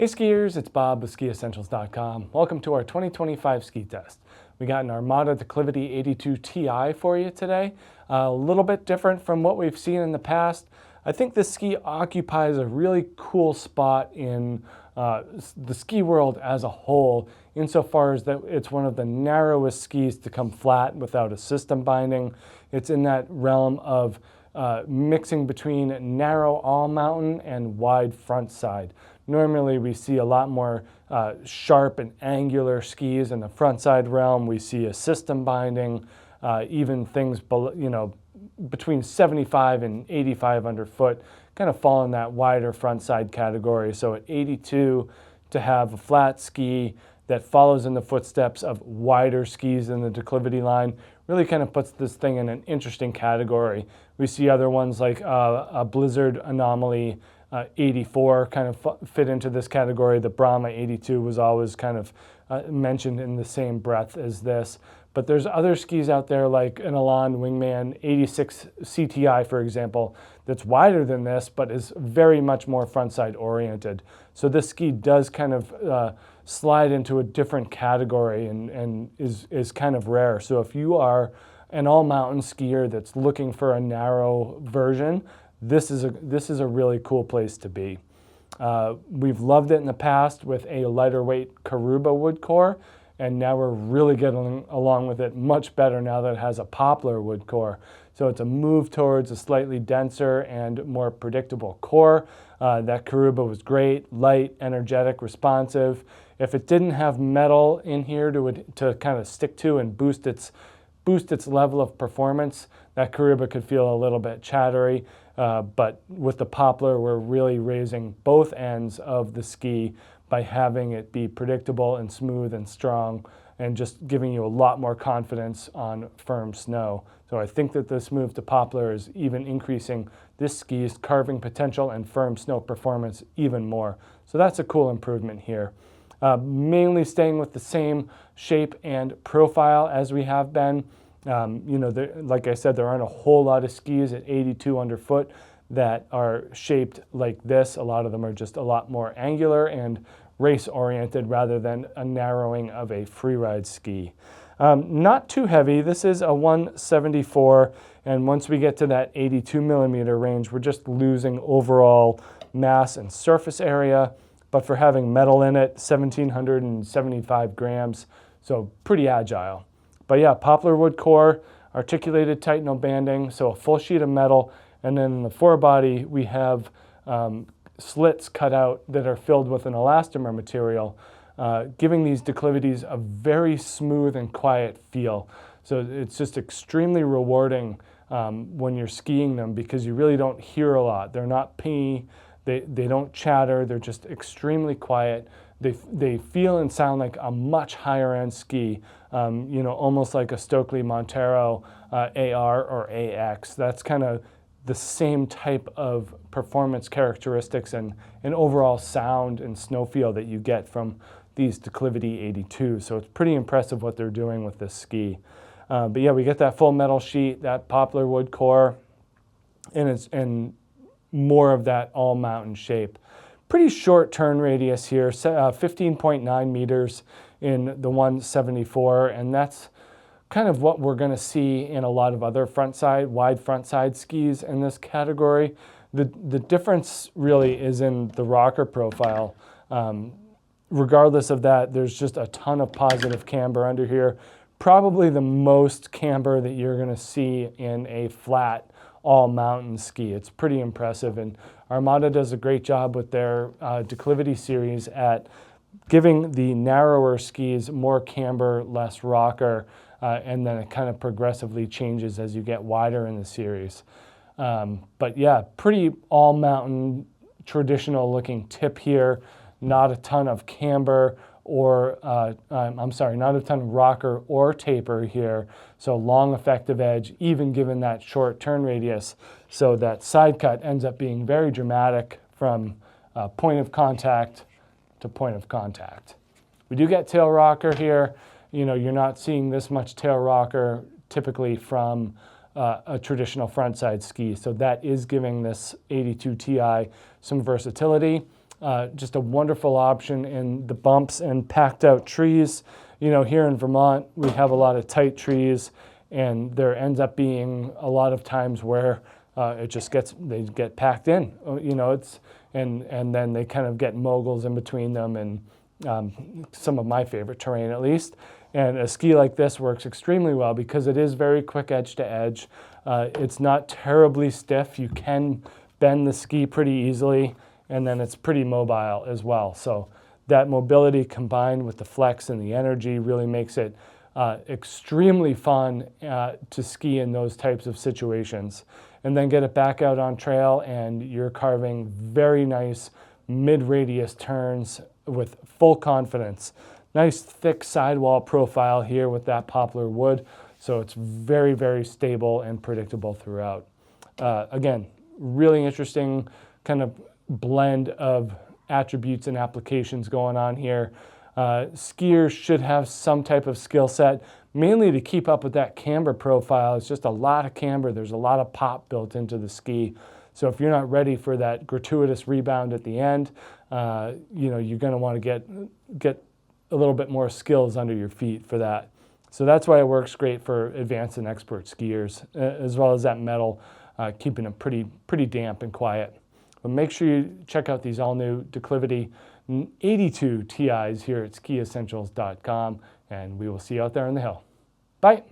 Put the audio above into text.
Hey skiers, it's Bob with SkiEssentials.com. Welcome to our 2025 ski test. We got an Armada Declivity 82 Ti for you today. A little bit different from what we've seen in the past. I think this ski occupies a really cool spot in the ski world as a whole, insofar as that it's one of the narrowest skis to come flat without a system binding. It's in that realm of mixing between narrow all-mountain and wide front side. Normally we see a lot more sharp and angular skis in the front side realm. We see a system binding, even things below, between 75 and 85 underfoot kind of fall in that wider front side category. So at 82, to have a flat ski that follows in the footsteps of wider skis in the declivity line really kind of puts this thing in an interesting category. We see other ones like a Blizzard Anomaly 84 kind of fit into this category. The Brahma 82 was always kind of mentioned in the same breath as this. But there's other skis out there like an Elan Wingman 86 CTI, for example, that's wider than this, but is very much more frontside oriented. So this ski does kind of slide into a different category and is kind of rare. So if you are an all-mountain skier that's looking for a narrow version, this is a really cool place to be. We've loved it in the past with a lighter weight Karuba wood core, and now we're really getting along with it much better now that it has a poplar wood core. So it's a move towards a slightly denser and more predictable core. That Karuba was great, light, energetic, responsive. If it didn't have metal in here to kind of stick to and boost its level of performance, that Karuba could feel a little bit chattery. But with the poplar, we're really raising both ends of the ski by having it be predictable and smooth and strong, and just giving you a lot more confidence on firm snow. So I think that this move to poplar is even increasing this ski's carving potential and firm snow performance even more. So that's a cool improvement here. Mainly staying with the same shape and profile as we have been. Like I said, there aren't a whole lot of skis at 82 underfoot that are shaped like this. A lot of them are just a lot more angular and race-oriented rather than a narrowing of a freeride ski. Not too heavy. This is a 174, and once we get to that 82 millimeter range, we're just losing overall mass and surface area. But for having metal in it, 1,775 grams, so pretty agile. But yeah, poplar wood core, articulated tight no banding, so a full sheet of metal, and then in the forebody we have slits cut out that are filled with an elastomer material, giving these declivities a very smooth and quiet feel. So it's just extremely rewarding when you're skiing them, because you really don't hear a lot. They're not pingy, they don't chatter, they're just extremely quiet. They feel and sound like a much higher end ski, almost like a Stokely Montero AR or AX. That's kind of the same type of performance characteristics and overall sound and snow feel that you get from these Declivity 82. So it's pretty impressive what they're doing with this ski. But yeah, we get that full metal sheet, that poplar wood core, and more of that all mountain shape. Pretty short turn radius here, 15.9 meters in the 174, and that's kind of what we're going to see in a lot of other wide front side skis in this category. The difference really is in the rocker profile. Regardless of that, there's just a ton of positive camber under here. Probably the most camber that you're going to see in a flat all-mountain ski. It's pretty impressive, and Armada does a great job with their Declivity series at giving the narrower skis more camber, less rocker, and then it kind of progressively changes as you get wider in the series. But yeah, pretty all-mountain, traditional-looking tip here. Not a ton of camber or, not a ton of rocker or taper here. So long effective edge, even given that short turn radius. So that side cut ends up being very dramatic from point of contact to point of contact. We do get tail rocker here. You're not seeing this much tail rocker typically from a traditional frontside ski. So that is giving this 82 Ti some versatility. just a wonderful option in the bumps and packed out trees. You know, here in Vermont, we have a lot of tight trees, and there ends up being a lot of times where they get packed in. You know, and then they kind of get moguls in between them, and some of my favorite terrain at least. And a ski like this works extremely well because it is very quick edge to edge. It's not terribly stiff. You can bend the ski pretty easily, and then it's pretty mobile as well. So that mobility combined with the flex and the energy really makes it extremely fun to ski in those types of situations. And then get it back out on trail, and you're carving very nice mid-radius turns with full confidence. Nice thick sidewall profile here with that poplar wood, so it's very, very stable and predictable throughout. Again, really interesting kind of blend of attributes and applications going on here. Skiers should have some type of skill set, mainly to keep up with that camber profile. It's just a lot of camber. There's a lot of pop built into the ski. So if you're not ready for that gratuitous rebound at the end, you know, you're going to want to get a little bit more skills under your feet for that. So that's why it works great for advanced and expert skiers, as well as that metal, keeping it pretty damp and quiet. But make sure you check out these all-new Declivity 82 TIs here at skiessentials.com, and we will see you out there on the hill. Bye.